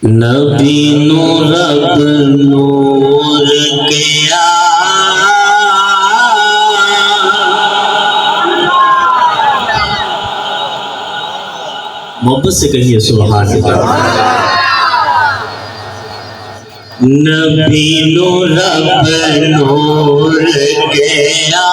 نبی نو رب نور کیا محبت سے کہیے سبحان اللہ۔ نبی نو رب نور کیا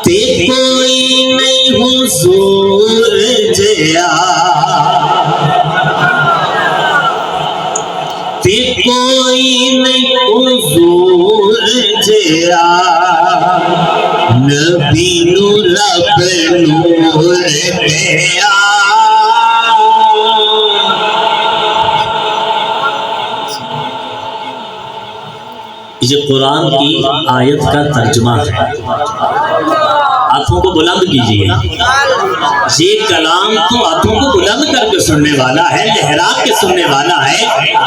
تے کوئی نہیں حضور جیا تے کوئی نہیں حضور جیا نبی نو رب نور کیا۔ یہ قرآن کی آیت کا ترجمہ ہے، ہاتھوں کو بلند کیجئے۔ یہ کلام تو ہاتھوں کو بلند کر کے سننے والا ہے، لہرا کے سننے والا ہے۔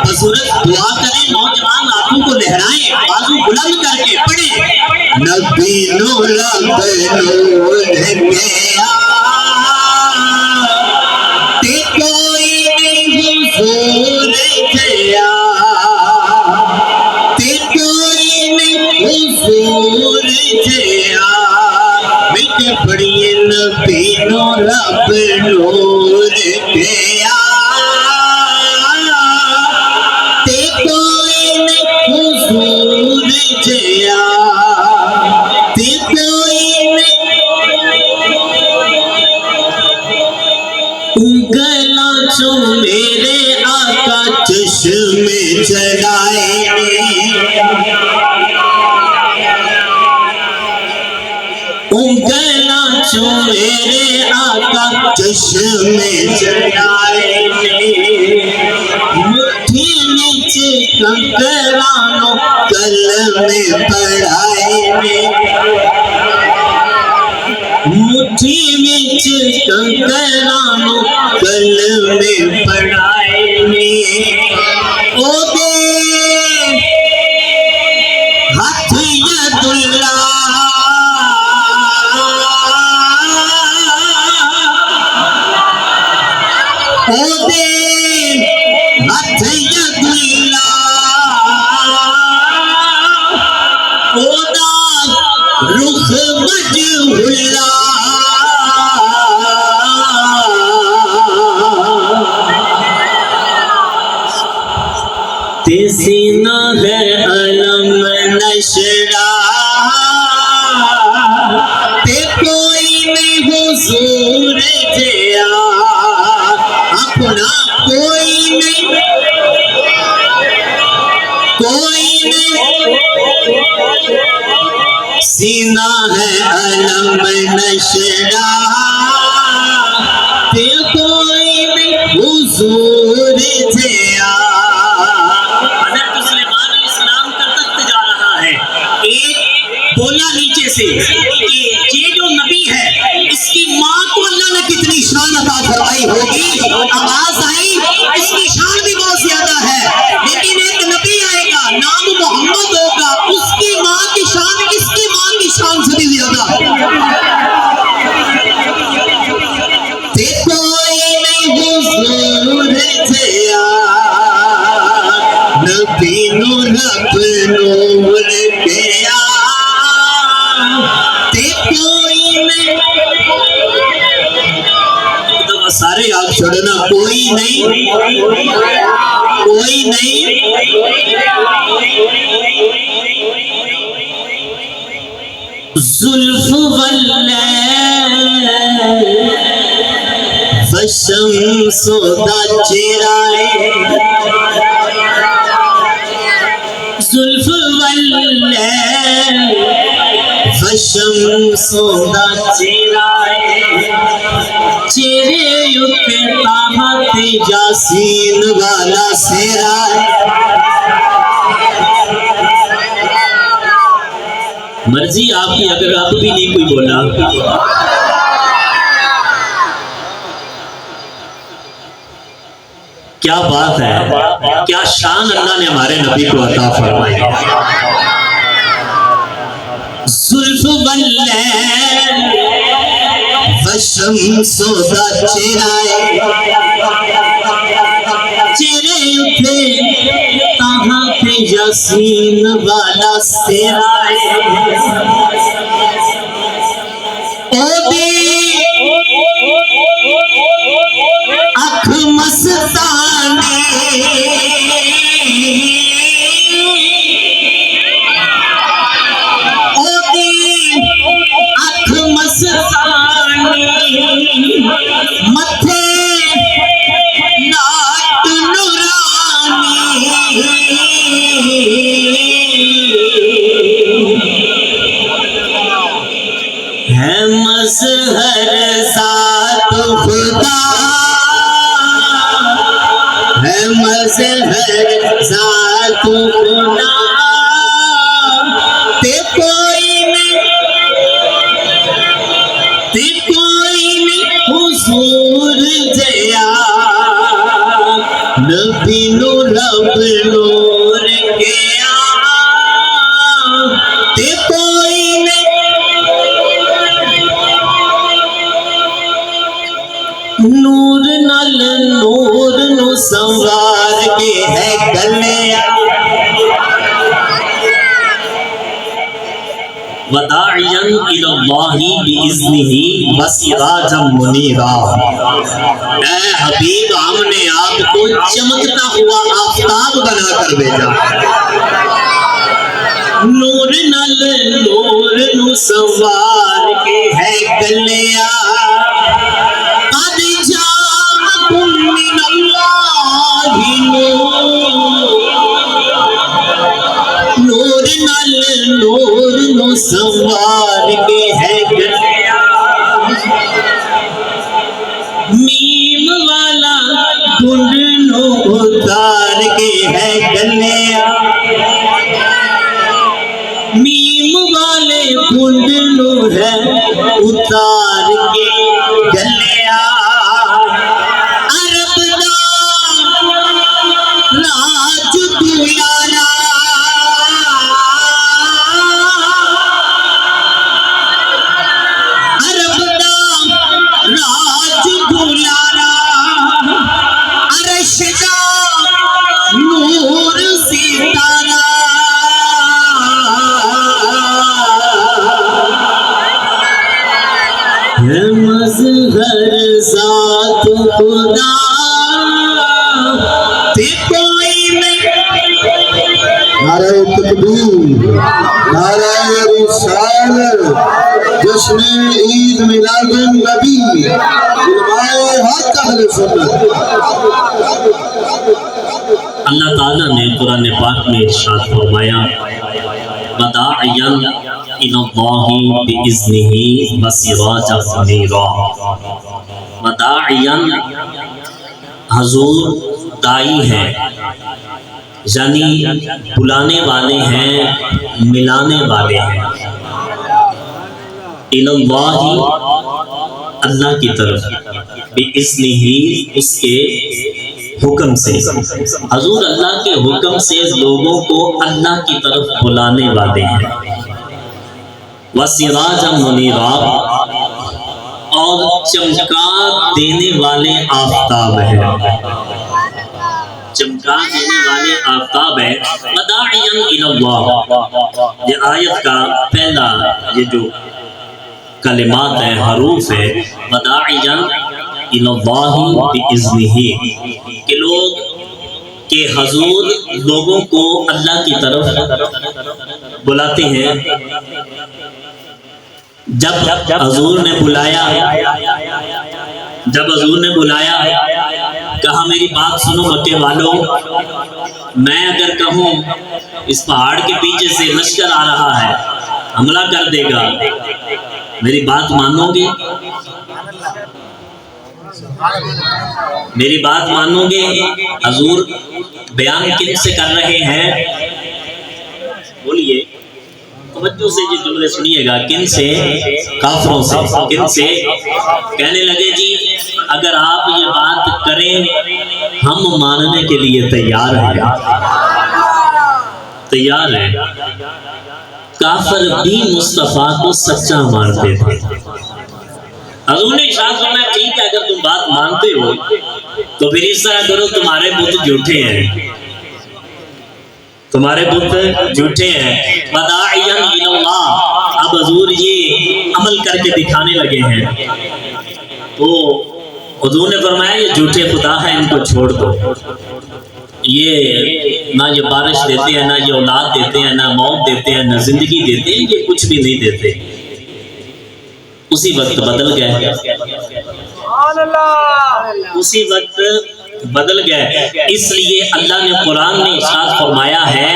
بصورت دعا کریں، نوجوان ہاتھوں کو لہرائیں، بازو بلند کر کے پڑھیں۔ نبی نو رب نور کیا تے کوئی نہیں حضور جیا تے کوئی نہیں حضور جیا۔ مل کے پڑھیے نبی نو رب نور کیا تے کوئی نہیں حضور جیا تے کوئی نہیں۔ انگلاں چوں میرے آقا چشمے چلائے انگلاں چوں میرے آقا چشمے چلائے مٹھی وچ کنکرانو کلمے پڑھائے مٹھی وچ کنکرانو کلمے پڑھائے او دے ہاتھ ید اللہ او دے ہاتھ ید اللہ او دا رخ مجہول تے سینہ ہے علم نشرہ تے کوئی نہیں حضور جیا اپنا کوئی نہیں سینہ ہے علم نشرہ تے کوئی نہیں حضور جیا۔ حضرت سلیمان علیہ السلام کا تخت جا رہا ہے، ایک بولا نیچے سے کہ یہ جو نبی ہے اس کی ماں کو اللہ نے کتنی شان عطا فرمائی ہوگی، آواز آئی اس کی شان بھی بہت زیادہ ہے، لیکن ایک نبی آئے گا نام محمد ہوگا، اس کی ماں کی شان اس کی ماں کی شان سے بھی زیادہ تے کوئی نہیں حضور جیا نبی نو رب نور کیا تے کوئی نہیں۔ سارے آپ چھوڑنا، کوئی نہیں کوئی نہیں۔ زلف واللیل فالشمس دا چرائے زلف واللیل فالشمس دا چرائے چہرے اتے طاہت یاسین والا سیرائے۔ مرضی آپ کی، اگر آپ بھی نہیں کوئی بولا۔ کیا بات ہے، کیا شان اللہ نے ہمارے نبی کو عطا فرمائی۔ زلف واللیل بشم سودا چرائے چرے اٹھے تاہاں پہ یاسین والا سرائے او دی اکھ مستانے متھے نات نورانی ہے مظہر ذات خدا ہے مظہر ذات خدا تے کوئی نہیں حضور جیا نبی نو رب نور کیا تے کوئی نور نال نور نو سنوار کے ہے گلیا وداعیا الی اللہ باذنہ وسراجا منیرا اے حبیب ہم نے آپ کو چمکتا ہوا آفتاب بنا کر بھیجا نور نال نور نو سوار کے ہے گلیا قد جاءکم من اللہ نور نال نور نو سوار کے ہے گلیا میم والا گنڈ نو اتار کے ہے گلیا میم والے گنڈ نو ہے اتار کے گلیا عرب دا راج دویارا نور ستارہ ہے مظہر ذات خدا تے کوئی نہیں نعرہ تکبیر نعرہ رسالت جشن عید میلاد النبی علماء حق اہل سنت اللہ تعالیٰ نے قرآن پاک میں ارشاد فرمایا وداعیا الی اللہ باذنہ وسراجا منیرا وداعیا حضور دائی ہیں یعنی بلانے والے ہیں ملانے والے ہیں الی اللہ اللہ کی طرف باذنہ اس کے حکم سے حضور اللہ کے حکم سے لوگوں کو اللہ کی طرف بلانے والے ہیں وسراجا منیرا اور چمکا دینے والے آفتاب ہیں چمکا دینے والے آفتاب ہیں وداعیا الی اللہ یہ آیت کا پہلا یہ جو کلمات ہیں حروف ہے وداعیا الی اللہ باذنہ کہ لوگ کہ حضور لوگوں کو اللہ کی طرف بلاتے ہیں جب حضور نے بلایا کہا میری بات سنو مکے والوں میں اگر کہوں اس پہاڑ کے پیچھے سے لشکر آ رہا ہے حملہ کر دے گا میری بات مانو گے میری بات مانو گے حضور بیان کن سے کر رہے ہیں بولیے توجہ سے یہ جملے سنیے گا کن سے کافروں سے کن سے کہنے لگے جی اگر آپ یہ بات کریں ہم ماننے کے لیے تیار ہیں کافر بھی مصطفیٰ کو سچا مانتے تھے حضور نے ارشاد فرمایا ٹھیک ہے اگر تم بات مانتے ہو تو پھر اس طرح کرو تمہارے بت جھوٹے ہیں، تمہارے بت جھوٹے ہیں، وداعیا الی اللہ، اب حضور یہ عمل کر کے دکھانے لگے ہیں۔ تو حضور نے فرمایا یہ جھوٹے خدا ہیں، ان کو چھوڑ دو، یہ نہ یہ بارش دیتے ہیں، نہ یہ اولاد دیتے ہیں، نہ موت دیتے ہیں، نہ زندگی دیتے ہیں، یہ کچھ بھی نہیں دیتے۔ اسی وقت بدل گئے، اسی وقت بدل گئے۔ اس لیے اللہ نے قرآن میں ارشاد فرمایا ہے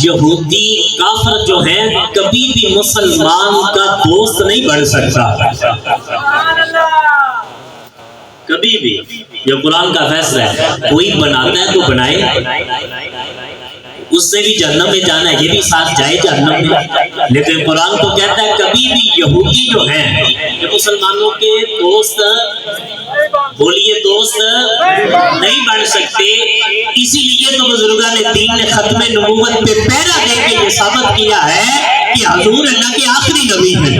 یہودی کافر جو ہیں کبھی بھی مسلمان کا دوست نہیں بن سکتا، کبھی بھی۔ یہ قرآن کا فیصلہ ہے، کوئی بناتا ہے تو بنائے، اس سے بھی جہنم میں جانا ہے، یہ بھی ساتھ جائے جہنم میں، لیکن قرآن تو کہتا ہے کبھی بھی یہودی جو ہیں یہ مسلمانوں کے دوست، بولیے دوست نہیں بن سکتے۔ اسی لیے تو بزرگان دین نے ختم نبوت پہ پہرا دے کے یہ ثابت کیا ہے کہ حضور اللہ کے آخری نبی ہیں،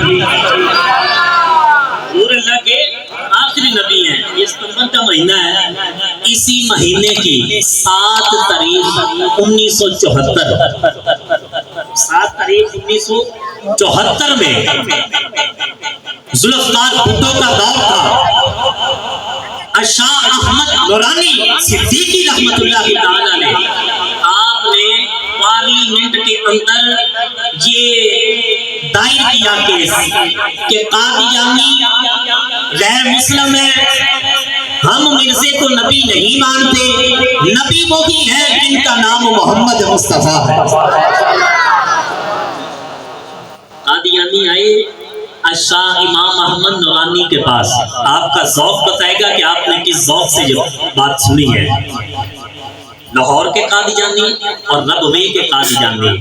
حضور اللہ کے آخری نبی ہیں۔ یہ ستمبر کا مہینہ ہے، اسی مہینے کی 7 تاریخ 1974، 7 تاریخ 1974 میں ذوالفقار بھٹو کا دور تھا، شاہ احمد نورانی صدیقی رحمت اللہ تعالیٰ علیہ، آپ نے پارلیمنٹ کے اندر یہ دائر کیا کیس کہ قادیانی غیر مسلم ہے، ہم مرزے کو نبی نہیں مانتے، نبی وہی ہے جن کا نام محمد مصطفیٰ ہے۔ قادیانی آئے شاہ امام احمد نورانی کے پاس، آپ کا ذوق بتائے گا کہ آپ نے کس ذوق سے یہ بات سنی ہے۔ لاہور کے قادیانی اور ربوے کے قادیانی،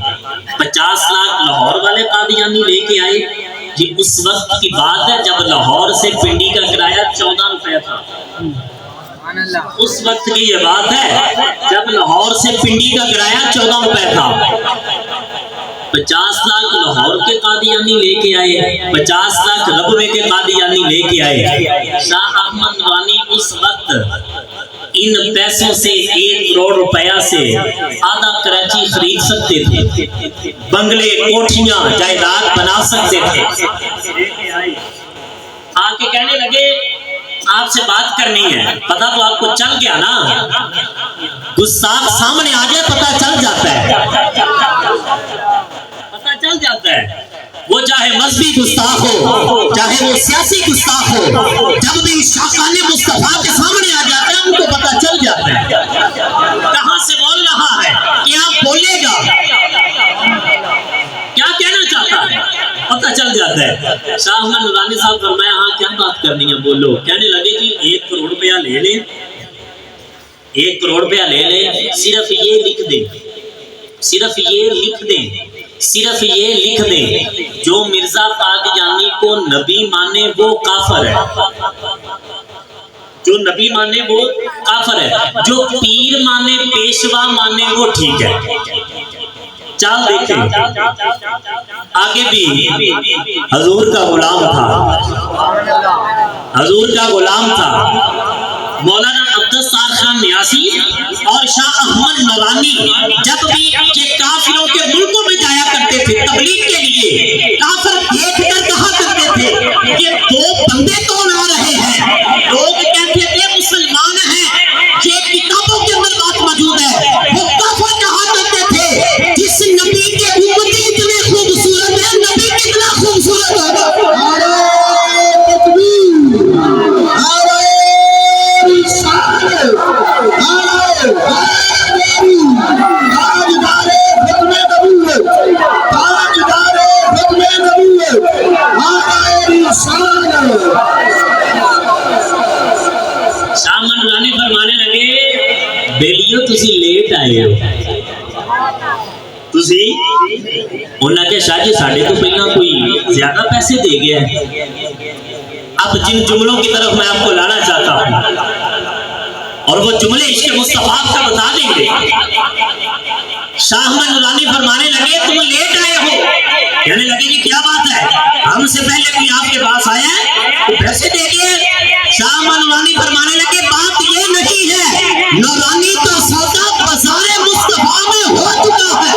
50 لاکھ لاہور والے قادیانی لے کے آئے۔ یہ اس وقت کی بات ہے جب لاہور سے پنڈی کا کرایہ 14 روپے تھا، اس وقت کی یہ بات ہے جب لاہور سے پنڈی کا کرایہ 14 روپے تھا۔ 50 لاکھ لاہور کے قادیانی لے کے آئے، 50 لاکھ ربوے کے قادیانی لے کے آئے۔ شاہ احمد نورانی اس وقت ان پیسوں سے 1 کروڑ روپیہ سے آدھا کراچی خرید سکتے تھے، بنگلے، کوٹھیاں، جائیداد بنا سکتے تھے۔ آ کے کہنے لگے آپ سے بات کرنی ہے، پتہ تو آپ کو چل گیا نا، گستاخ سامنے آ جائے پتہ چل جاتا ہے، پتہ چل جاتا ہے، وہ چاہے مذہبی گستاخ ہو چاہے وہ سیاسی گستاخ ہو، جب بھی شاقان مصطفیٰ کے سامنے آ جاتا ہے ان کو پتہ چل جاتا ہے کہاں سے بول رہا ہے، کیا بولے گا، کیا کہنا چاہتا ہے، پتہ چل جاتا ہے۔ شاہ احمد نورانی صاحب فرمایا ہاں کیا بات کرنی ہے بولو۔ کہنے لگے جی 1 کروڑ روپیہ لے لیں، 1 کروڑ روپیہ لے لیں، صرف یہ لکھ دیں، صرف یہ لکھ دیں، صرف یہ لکھ دیں جو مرزا قادیانی کو نبی مانے وہ کافر ہے، جو نبی مانے وہ کافر ہے، جو پیر مانے پیشوا مانے وہ ٹھیک ہے۔ چال دیکھیں آگے بھی حضور کا غلام تھا، حضور کا غلام تھا مولانا عبدالستار خان نیازی اور شاہ احمد نورانی جب بھی یہ کافروں کے ملکوں میں جایا کرتے تھے تبلیغ کے لیے، کافر دیکھ کر کہا کرتے تھے یہ 2 بندے کون آ رہے ہیں، لوگ کہتے تھے مسلمان ہیں، یہ کتابوں کے اندر بات موجود ہے، وہ کافر کہا کرتے تھے جس نبی کے امتی اتنے خوبصورت ہے، نبی کتنا خوبصورت ہوگا۔ شاہ نورانی فرمانے لگے بیلیو تسی لیٹ آئے ہو، تسی انہوں نے کہا شاہ جی ساڑھے تو پہلا کوئی زیادہ پیسے دے گیا ہے۔ اب جن جملوں کی طرف میں آپ کو لانا چاہتا ہوں اور وہ جملے عشق مصطفیٰ کا بتا دیں گے، شاہ احمد نورانی فرمانے لگے تم لیٹ آئے ہو. کہنے لگے جی کیا بات ہے, ہم سے پہلے کوئی آپ کے پاس آیا ہے, پیسے دے دیے. شاہ احمد نورانی فرمانے لگے بات یہ نہیں ہے, نورانی کا سودا بازار مصطفیٰ میں ہو چکا ہے.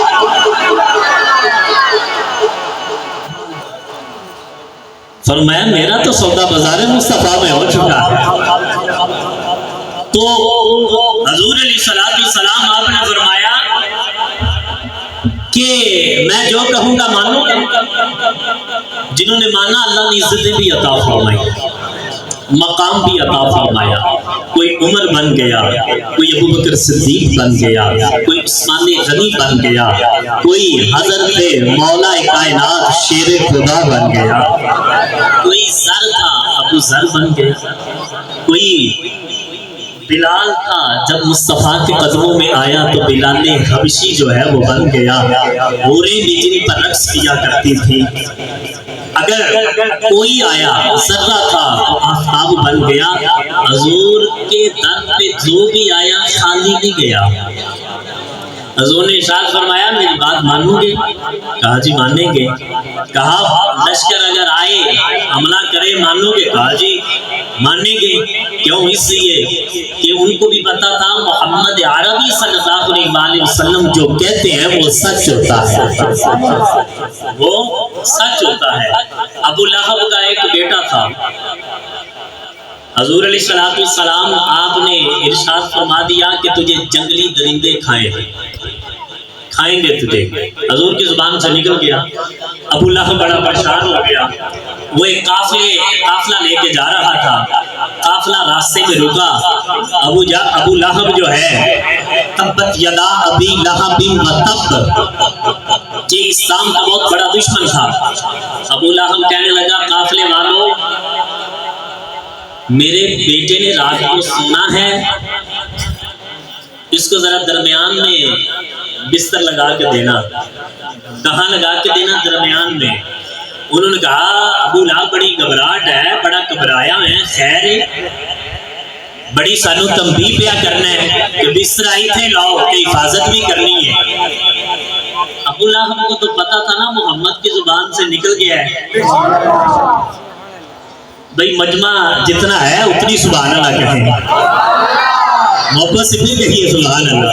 فرمایا میرا تو سودا بازار مصطفیٰ میں ہو چکا ہے. تو حضور علیہ السلام آپ نے فرمایا کہ میں جو کہوں گا مانو. جنہوں نے مانا اللہ نے عزتیں بھی عطا فرمائی, مقام بھی عطا فرمایا. کوئی عمر بن گیا, کوئی ابوبکر صدیق بن گیا, کوئی عثمان غنی بن گیا, کوئی حضرت مولا کائنات شیر خدا بن گیا, کوئی زر تھا ابو زر بن گیا, کوئی بلال تھا جب مصطفیٰ کے قدموں میں آیا تو بلال حبشی جو ہے وہ بن گیا. عورتیں بھی جن پر رقص کیا کرتی تھی. اگر کوئی آیا ذرہ تھا تو آفتاب بن گیا. حضور کے در پہ جو بھی آیا خالی نہیں گیا. حضور نے ارشاد فرمایا میری بات مانو گے؟ کہا جی مانیں گے. کہا لشکر اگر آئے حملہ کرے مانو گے؟ کہا جی مانیں گے. کیوں؟ اس لیے کہ ان کو بھی پتا تھا محمد عربی صلی اللہ علیہ وسلم جو کہتے ہیں وہ سچ ہوتا ہے, وہ سچ ہوتا ہے. ابو لہب کا ایک بیٹا تھا. حضور علیہ السلام آپ نے ارشاد فرما دیا کہ تجھے جنگلی درندے کھائیں گے تجھے. حضور کی زبان سے نکل گیا. ابو لہب بڑا پریشان ہو گیا. وہ ایک قافلہ لے کے جا رہا تھا. قافلہ راستے میں رکا. ابو لہب جو ہے تبت یدا ابی لہب وتب, یہ اسلام کا بہت بڑا دشمن تھا. ابو لہب کہنے لگا قافلے والوں میرے بیٹے نے رات کو سونا ہے, اس کو ذرا درمیان میں بستر لگا کے دینا. کہاں لگا کے دینا؟ درمیان میں. انہوں نے کہا ابو لہب بڑی گھبراہٹ ہے, بڑا گھبرایا ہے, خیر بڑی سانو تنبیہ پیا کرنا ہے کہ بستر آئی تھے لاؤ کہ حفاظت بھی کرنی ہے. ابو لہب کو تو پتا تھا نا محمد کی زبان سے نکل گیا ہے. بھئی مجمع جتنا ہے اتنی سبحان اللہ کہیں, محبت سے بھی کہیے سبحان اللہ.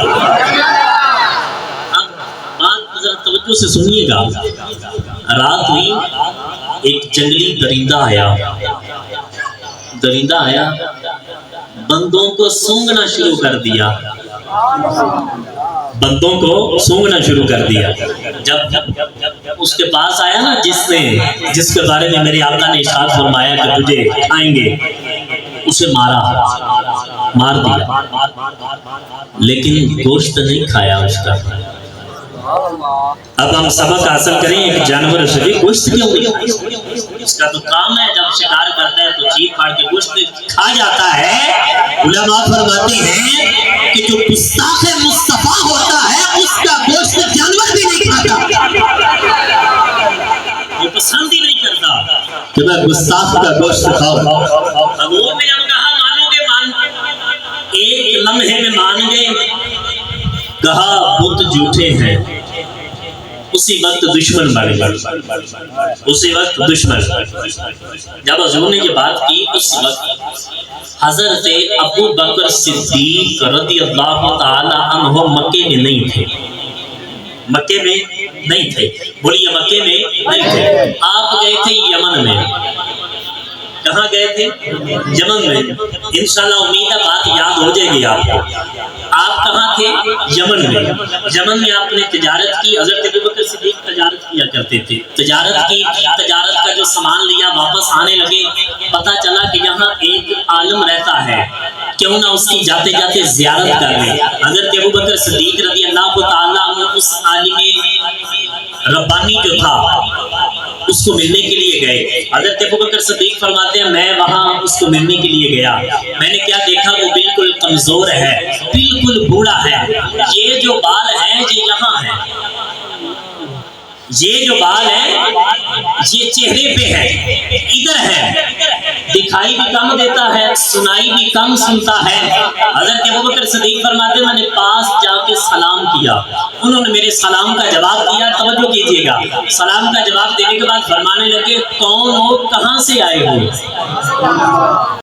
اب بات ذرا توجہ سے سنیے گا. رات ہوئی, ایک جنگلی درندہ آیا, بندوں کو سونگنا شروع کر دیا. جب اس کے پاس آیا نا جس کے بارے میں میرے آقا نے ارشاد فرمایا کہ تجھے کھائیں گے, اسے مار دیا, لیکن گوشت نہیں کھایا اس کا. اب ہم سبق حاصل کریں, ایک جانور شریف گوشت کیوں نہیں؟ اس کا تو کام ہے جب شکار کرتا ہے تو چیخ پھاڑ کے گوشت کھا جاتا ہے. علماء فرماتے ہیں کہ جو گستاخ مصطفیٰ ہوتا ہے اس کا گوشت جانور بھی نہیں کھاتا, وہ پسند ہی نہیں کرتا کہ میں گستاخ کا گوشت کھاؤں. حضور نے جب کہا مانو گے, ایک لمحے میں مان گئے. کہا بت جھوٹے ہیں, اسی وقت دشمن بن گئے. جب حضور نے یہ بات کی اس وقت حضرت ابو بکر صدیق رضی اللہ تعالی عنہ مکے میں نہیں تھے. بولیے مکے میں نہیں تھے. آپ گئے تھے یمن میں. کہاں گئے تھے؟ یمن میں. انشاءاللہ امید ہے بات یاد ہو جائے گی آپ کو. آپ کہاں تھے؟ یمن میں آپ نے تجارت کی. حضرت ابوبکر صدیق تجارت کیا کرتے تھے. تجارت کا جو سامان لیا واپس آنے لگے. پتا چلا کہ یہاں ایک عالم رہتا ہے, کیوں نہ اس کی جاتے جاتے زیارت کر لیں. حضرت ابوبکر صدیق رضی اللہ تعالیٰ عنہ اس عالم ربانی جو تھا اس کو ملنے کے لیے گئے. حضرت ابوبکر صدیق فرماتے ہیں میں وہاں اس کو ملنے کے لیے گیا. میں نے کیا دیکھا, وہ بالکل کمزور ہے, بالکل بوڑھا ہے. یہ جو بال ہیں یہ یہاں ہے, یہ جو بال ہیں یہ چہرے پہ ہے, ادھر ہے, دکھائی بھی کم دیتا ہے، سنائی بھی کم سنتا ہے۔ حضرت ابوبکر صدیق فرماتے میں نے پاس جا کے سلام کیا، انہوں نے میرے سلام کا جواب دیا۔ توجہ کیجئے گا، سلام کا جواب دینے کے بعد فرمانے لگے کون ہو، کہاں سے آئے ہو؟